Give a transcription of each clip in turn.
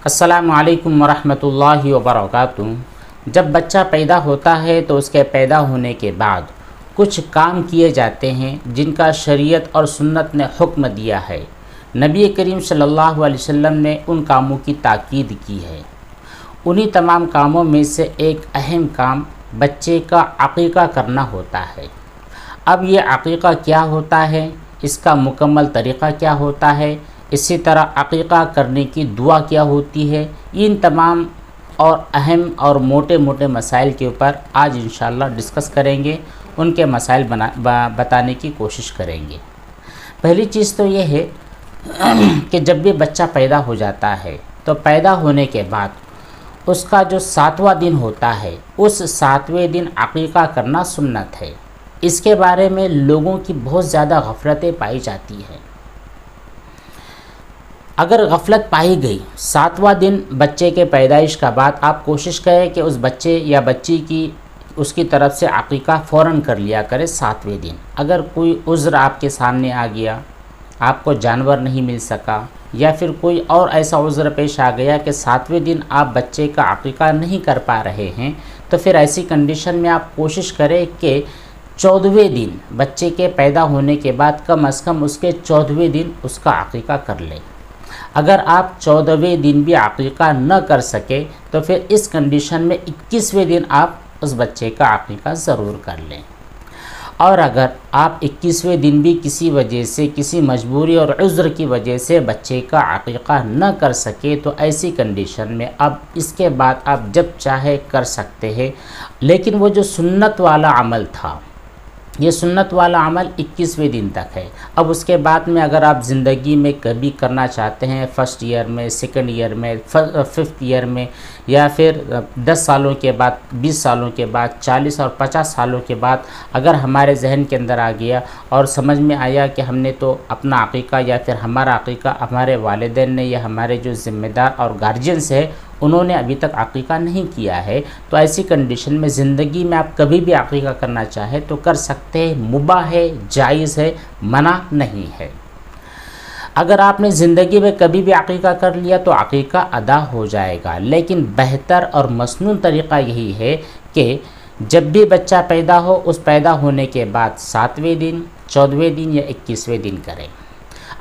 अस्सलामु अलैकुम वरहमतुल्लाहि वबरकातुहू। जब बच्चा पैदा होता है तो उसके पैदा होने के बाद कुछ काम किए जाते हैं जिनका शरीयत और सुन्नत ने हुक्म दिया है। नबी करीम सल्लल्लाहु अलैहि वसल्लम ने उन कामों की ताकीद की है। उन्हीं तमाम कामों में से एक अहम काम बच्चे का अक़ीक़ा करना होता है। अब ये अक़ीक़ा क्या होता है, इसका मुकम्मल तरीक़ा क्या होता है, इसी तरह अक़ीक़ा करने की दुआ क्या होती है, इन तमाम और अहम और मोटे मोटे मसाइल के ऊपर आज इंशाअल्लाह डिस्कस करेंगे, उनके मसाइल बताने की कोशिश करेंगे। पहली चीज़ तो ये है कि जब भी बच्चा पैदा हो जाता है तो पैदा होने के बाद उसका जो 7वां दिन होता है, उस 7वें दिन अक़ीक़ा करना सुन्नत है। इसके बारे में लोगों की बहुत ज़्यादा गफलतें पाई जाती हैं। अगर गफलत पाई गई 7वां दिन बच्चे के पैदाइश का बाद, आप कोशिश करें कि उस बच्चे या बच्ची की उसकी तरफ से अक़ीक़ा फ़ौरन कर लिया करें 7वें दिन। अगर कोई उज़्र आपके सामने आ गया, आपको जानवर नहीं मिल सका, या फिर कोई और ऐसा उज़्र पेश आ गया कि 7वें दिन आप बच्चे का अक़ीक़ा नहीं कर पा रहे हैं, तो फिर ऐसी कंडीशन में आप कोशिश करें कि 14वें दिन बच्चे के पैदा होने के बाद कम अज़ कम उसके 14वें दिन उसका अक़ीक़ा कर लें। अगर आप 14वें दिन भी अक़ीक़ा न कर सके तो फिर इस कंडीशन में 21वें दिन आप उस बच्चे का अक़ीक़ा ज़रूर कर लें। और अगर आप 21वें दिन भी किसी वजह से, किसी मजबूरी और उज़्र की वजह से बच्चे का अक़ीक़ा न कर सके तो ऐसी कंडीशन में अब इसके बाद आप जब चाहे कर सकते हैं। लेकिन वो जो सुन्नत वाला अमल था, ये सुन्नत वाला अमल 21वें दिन तक है। अब उसके बाद में अगर आप ज़िंदगी में कभी करना चाहते हैं, फर्स्ट ईयर में, सेकंड ईयर में, 5th ईयर में, या फिर 10 सालों के बाद, 20 सालों के बाद, 40 और 50 सालों के बाद अगर हमारे जहन के अंदर आ गया और समझ में आया कि हमने तो अपना अक़ीक़ा या फिर हमारा अक़ीक़ा हमारे वालिदैन ने या हमारे जो ज़िम्मेदार और गार्जियंस है उन्होंने अभी तक अक़ीक़ा नहीं किया है, तो ऐसी कंडीशन में ज़िंदगी में आप कभी भी अक़ीक़ा करना चाहे तो कर सकते हैं। मुबाह है, जायज़ है, मना नहीं है। अगर आपने ज़िंदगी में कभी भी अक़ीक़ा कर लिया तो अक़ीक़ा अदा हो जाएगा। लेकिन बेहतर और मसनून तरीक़ा यही है कि जब भी बच्चा पैदा हो, उस पैदा होने के बाद 7वें दिन, 14वें दिन या 21वें दिन करें।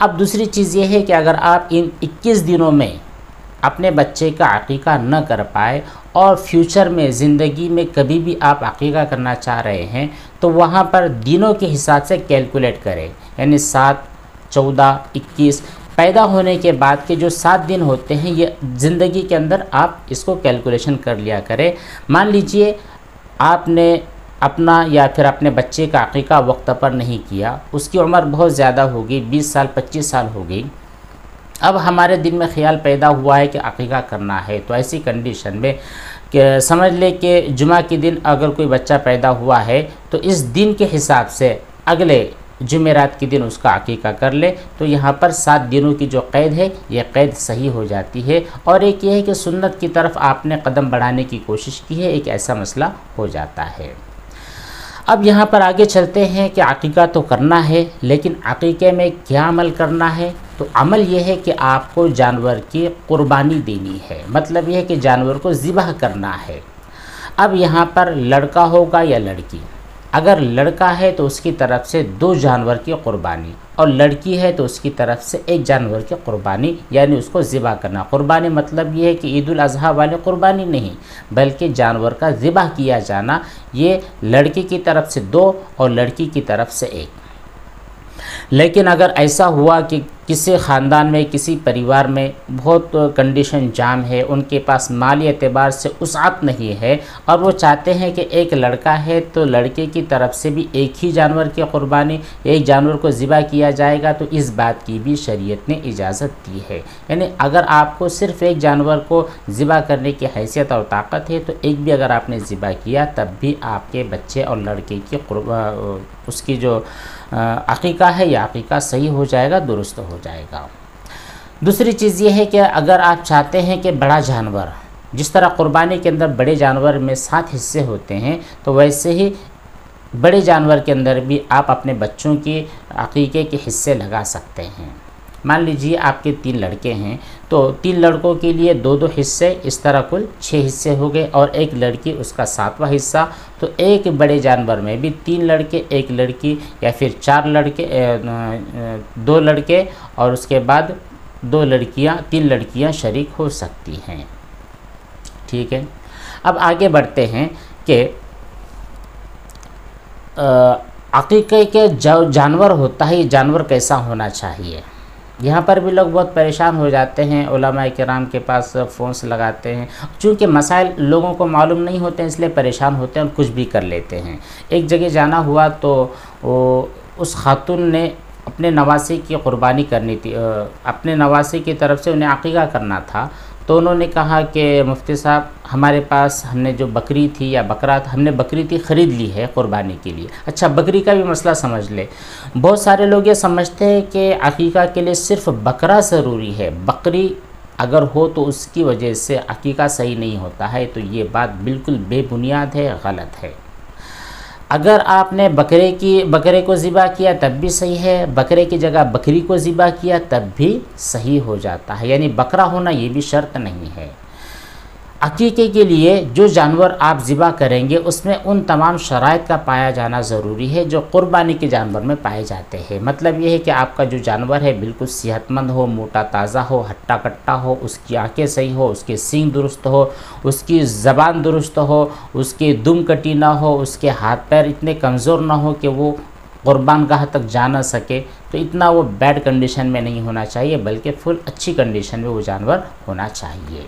अब दूसरी चीज़ ये है कि अगर आप इन 21 दिनों में अपने बच्चे का अक़ीक़ा न कर पाए और फ्यूचर में ज़िंदगी में कभी भी आप अक़ीक़ा करना चाह रहे हैं तो वहाँ पर दिनों के हिसाब से कैलकुलेट करें, यानी 7, 14, 21 पैदा होने के बाद के जो 7 दिन होते हैं, ये ज़िंदगी के अंदर आप इसको कैलकुलेशन कर लिया करें। मान लीजिए आपने अपना या फिर अपने बच्चे का अक़ीक़ा वक्त पर नहीं किया, उसकी उम्र बहुत ज़्यादा हो गई, 20 साल 25 साल हो गई, अब हमारे दिल में ख्याल पैदा हुआ है कि अक़ीक़ा करना है, तो ऐसी कंडीशन में कि समझ ले कि जुमा के दिन अगर कोई बच्चा पैदा हुआ है तो इस दिन के हिसाब से अगले जुमेरात के दिन उसका अक़ीक़ा कर ले, तो यहाँ पर 7 दिनों की जो क़ैद है ये क़ैद सही हो जाती है। और एक ये है कि सुन्नत की तरफ आपने कदम बढ़ाने की कोशिश की है, एक ऐसा मसला हो जाता है। अब यहाँ पर आगे चलते हैं कि अक़ीक़ा तो करना है, लेकिन अक़ीक़े में क्या अमल करना है। तो अमल यह है कि आपको जानवर की क़ुरबानी देनी है, मतलब यह है कि जानवर को ज़िबह करना है। अब यहाँ पर लड़का होगा या लड़की, अगर लड़का है तो उसकी तरफ से 2 जानवर की क़ुरबानी, और लड़की है तो उसकी तरफ से 1 जानवर की क़ुरबानी, यानी उसको ज़िबह करना। क़ुरबानी मतलब ये है कि ईद उल अज़हा वाली क़ुरबानी नहीं, बल्कि जानवर का ज़िबह किया जाना। ये लड़की की तरफ से 2 और लड़की की तरफ से 1। लेकिन अगर ऐसा हुआ कि किसी ख़ानदान में, किसी परिवार में बहुत कंडीशन जाम है, उनके पास माली एतबार से उसात नहीं है और वो चाहते हैं कि एक लड़का है तो लड़के की तरफ से भी 1 ही जानवर की क़ुरबानी, 1 जानवर को ज़िबा किया जाएगा, तो इस बात की भी शरीयत ने इजाज़त दी है। यानी अगर आपको सिर्फ़ 1 जानवर को ज़िबा करने की हैसियत और ताकत है तो 1 भी अगर आपने ज़िबा किया तब भी आपके बच्चे और लड़के की उसकी जो अक़ीक़ा है या अक़ीक़ा सही हो जाएगा, दुरुस्त हो जाएगा। दूसरी चीज़ ये है कि अगर आप चाहते हैं कि बड़ा जानवर, जिस तरह क़ुरबानी के अंदर बड़े जानवर में 7 हिस्से होते हैं, तो वैसे ही बड़े जानवर के अंदर भी आप अपने बच्चों की अक़ीक़े के हिस्से लगा सकते हैं। मान लीजिए आपके 3 लड़के हैं, तो 3 लड़कों के लिए 2-2 हिस्से, इस तरह कुल 6 हिस्से हो गए, और एक लड़की उसका 7वां हिस्सा। तो एक बड़े जानवर में भी 3 लड़के, 1 लड़की, या फिर 4 लड़के, 2 लड़के और उसके बाद 2 लड़कियां, 3 लड़कियां शरीक हो सकती हैं। ठीक है, अब आगे बढ़ते हैं कि अक़ीक़े के जो जानवर होता है, ये जानवर कैसा होना चाहिए। यहाँ पर भी लोग बहुत परेशान हो जाते हैं, उलमा किराम के पास फ़ोन्स लगाते हैं, चूँकि मसाइल लोगों को मालूम नहीं होते हैं इसलिए परेशान होते हैं और कुछ भी कर लेते हैं। एक जगह जाना हुआ तो उस खातून ने अपने नवासे की क़ुरबानी करनी थी, अपने नवासे की तरफ से उन्हें अक़ीक़ा करना था। तो उन्होंने कहा कि मुफ्ती साहब, हमारे पास हमने जो बकरी थी या बकरा था, हमने बकरी थी ख़रीद ली है क़ुरबानी के लिए। अच्छा, बकरी का भी मसला समझ ले। बहुत सारे लोग ये समझते हैं कि अक़ीक़ा के लिए सिर्फ़ बकरा ज़रूरी है, बकरी अगर हो तो उसकी वजह से अक़ीक़ा सही नहीं होता है। तो ये बात बिल्कुल बेबुनियाद है, गलत है। अगर आपने बकरे को ज़िबा किया तब भी सही है, बकरे की जगह बकरी को ज़िबा किया तब भी सही हो जाता है, यानी बकरा होना ये भी शर्त नहीं है। अक़ीक़े के लिए जो जानवर आप ज़िबा करेंगे उसमें उन तमाम शराइत का पाया जाना ज़रूरी है जो क़ुरबानी के जानवर में पाए जाते हैं। मतलब ये है कि आपका जो जानवर है बिल्कुल सेहतमंद हो, मोटा ताज़ा हो, हट्टा कट्टा हो, उसकी आँखें सही हो, उसके सींग दुरुस्त हो, उसकी ज़बान दुरुस्त हो, उसकी दुम कटी ना हो, उसके हाथ पैर इतने कमज़ोर ना हो कि वो क़ुरबानगाह तक जा ना सके। तो इतना वो बैड कंडीशन में नहीं होना चाहिए, बल्कि फुल अच्छी कंडीशन में वो जानवर होना चाहिए।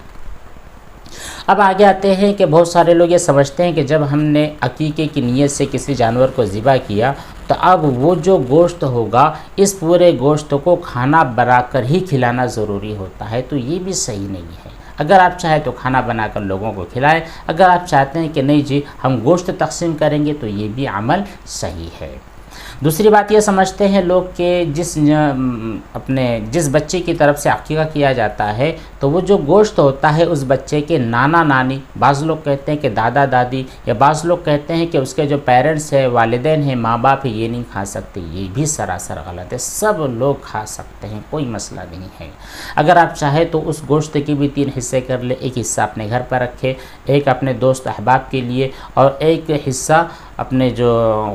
अब आगे आते हैं कि बहुत सारे लोग ये समझते हैं कि जब हमने अक़ीक़े की नीयत से किसी जानवर को ज़िबा किया तो अब वो जो गोश्त होगा, इस पूरे गोश्त को खाना बनाकर ही खिलाना ज़रूरी होता है। तो ये भी सही नहीं है। अगर आप चाहें तो खाना बनाकर लोगों को खिलाएं, अगर आप चाहते हैं कि नहीं जी हम गोश्त तक़सीम करेंगे तो ये भी अमल सही है। दूसरी बात ये समझते हैं लोग कि जिस बच्चे की तरफ से अक़ीक़ा किया जाता है तो वो जो गोश्त होता है उस बच्चे के नाना नानी, बाज़ लोग कहते हैं कि दादा दादी, या बाज़ लोग कहते हैं कि उसके जो पेरेंट्स हैं, वालिदैन हैं, माँ बाप है, ये नहीं खा सकते। ये भी सरासर गलत है। सब लोग खा सकते हैं, कोई मसला नहीं है। अगर आप चाहें तो उस गोश्त के भी 3 हिस्से कर ले, एक हिस्सा अपने घर पर रखे, एक अपने दोस्त अहबाब के लिए और एक हिस्सा अपने जो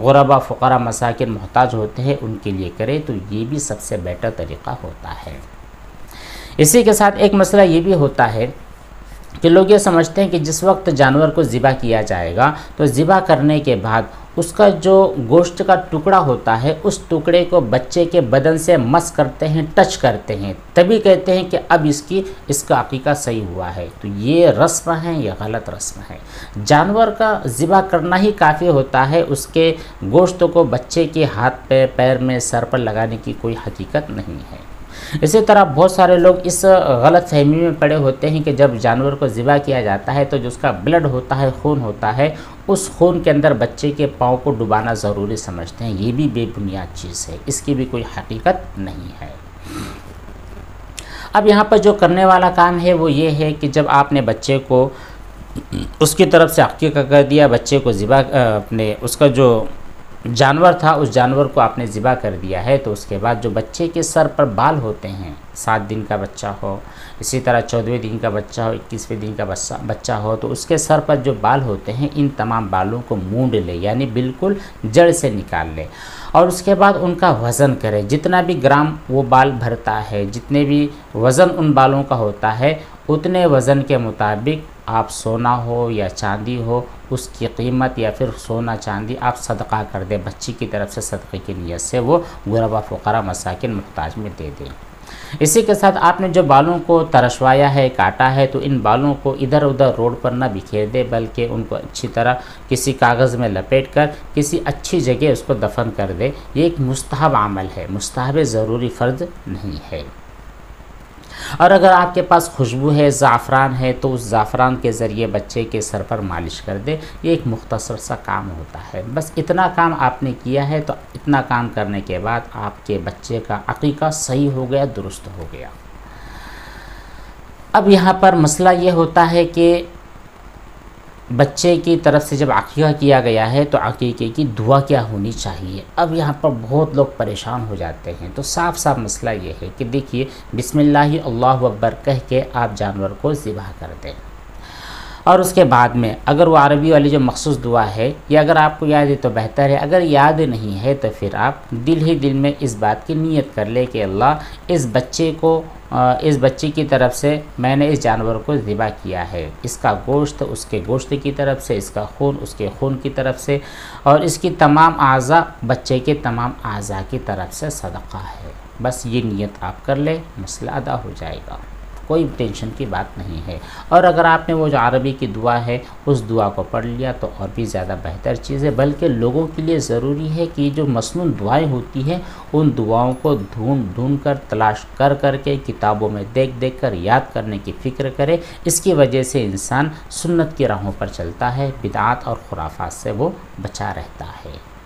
गुरबा फ़ुक़रा मसाकिन मोहताज होते हैं उनके लिए करें। तो ये भी सबसे बेटर तरीक़ा होता है। इसी के साथ एक मसला ये भी होता है कि लोग ये समझते हैं कि जिस वक्त जानवर को ज़िबा किया जाएगा तो ज़िबा करने के बाद उसका जो गोश्त का टुकड़ा होता है उस टुकड़े को बच्चे के बदन से मस करते हैं, टच करते हैं, तभी कहते हैं कि अब इसका अक़ीक़ा सही हुआ है। तो ये रस्म है, ये गलत रस्म है। जानवर का ज़िबा करना ही काफ़ी होता है, उसके गोश्त को बच्चे के हाथ पे, पैर में, सर पर लगाने की कोई हकीकत नहीं है। इसी तरह बहुत सारे लोग इस गलत फहमी में पड़े होते हैं कि जब जानवर को ज़िबा किया जाता है तो जो उसका ब्लड होता है, खून होता है, उस खून के अंदर बच्चे के पाँव को डुबाना ज़रूरी समझते हैं। ये भी बेबुनियाद चीज़ है, इसकी भी कोई हकीकत नहीं है। अब यहाँ पर जो करने वाला काम है वो ये है कि जब आपने बच्चे को उसकी तरफ से अक़ीक़ा कर दिया, बच्चे को ज़िबा उसका जो जानवर था उस जानवर को आपने ज़िबा कर दिया है, तो उसके बाद जो बच्चे के सर पर बाल होते हैं, 7 दिन का बच्चा हो, इसी तरह 14वें दिन का बच्चा हो, 21वें दिन का बच्चा हो, तो उसके सर पर जो बाल होते हैं इन तमाम बालों को मूंड ले, यानी बिल्कुल जड़ से निकाल ले, और उसके बाद उनका वज़न करें। जितना भी ग्राम वो बाल भरता है, जितने भी वज़न उन बालों का होता है, उतने वज़न के मुताबिक आप सोना हो या चांदी हो, उसकी कीमत या फिर सोना चांदी आप सदका कर दें। बच्ची की तरफ से सदक़े की नीयत से वो गुरबा फ़ुक़रा मसाकिन मुहताज में दे दें। इसी के साथ आपने जो बालों को तरशवाया है, काटा है, तो इन बालों को इधर उधर रोड पर ना बिखेर दे, बल्कि उनको अच्छी तरह किसी कागज़ में लपेट कर किसी अच्छी जगह उसको दफन कर दे। ये एक मुस्तहब अमल है, मुस्तहब ज़रूरी फ़र्ज़ नहीं है। और अगर आपके पास खुशबू है, ज़ाफ़रान है, तो उस ज़ाफ़रान के ज़रिए बच्चे के सर पर मालिश कर दे। ये एक मुख्तसर सा काम होता है। बस इतना काम आपने किया है, तो इतना काम करने के बाद आपके बच्चे का अक़ीक़ा सही हो गया, दुरुस्त हो गया। अब यहाँ पर मसला ये होता है कि बच्चे की तरफ से जब अक़ीक़ा किया गया है तो अक़ीक़े की दुआ क्या होनी चाहिए। अब यहाँ पर बहुत लोग परेशान हो जाते हैं। तो साफ साफ मसला ये है कि देखिए, बिस्मिल्लाह अल्लाहु अकबर कह के आप जानवर को ज़िबह कर दें, और उसके बाद में अगर वो अरबी वाली जो मखसूस दुआ है, या अगर आपको याद है तो बेहतर है, अगर याद नहीं है तो फिर आप दिल ही दिल में इस बात की नीयत कर ले कि अल्लाह इस बच्चे की तरफ से मैंने इस जानवर को ज़िबा किया है, इसका गोश्त उसके गोश्त की तरफ से, इसका खून उसके खून की तरफ से, और इसकी तमाम आज़ा बच्चे के तमाम आज़ा की तरफ से सदक़ा है। बस ये नीयत आप कर ले, मसला अदा हो जाएगा, कोई टेंशन की बात नहीं है। और अगर आपने वो जो अरबी की दुआ है उस दुआ को पढ़ लिया तो और भी ज़्यादा बेहतर चीज़ है। बल्कि लोगों के लिए ज़रूरी है कि जो मसनून दुआएं होती हैं उन दुआओं को ढूंढ कर तलाश कर के किताबों में देख कर याद करने की फ़िक्र करे। इसकी वजह से इंसान सुन्नत की राहों पर चलता है, बिदआत और खुराफात से वो बचा रहता है।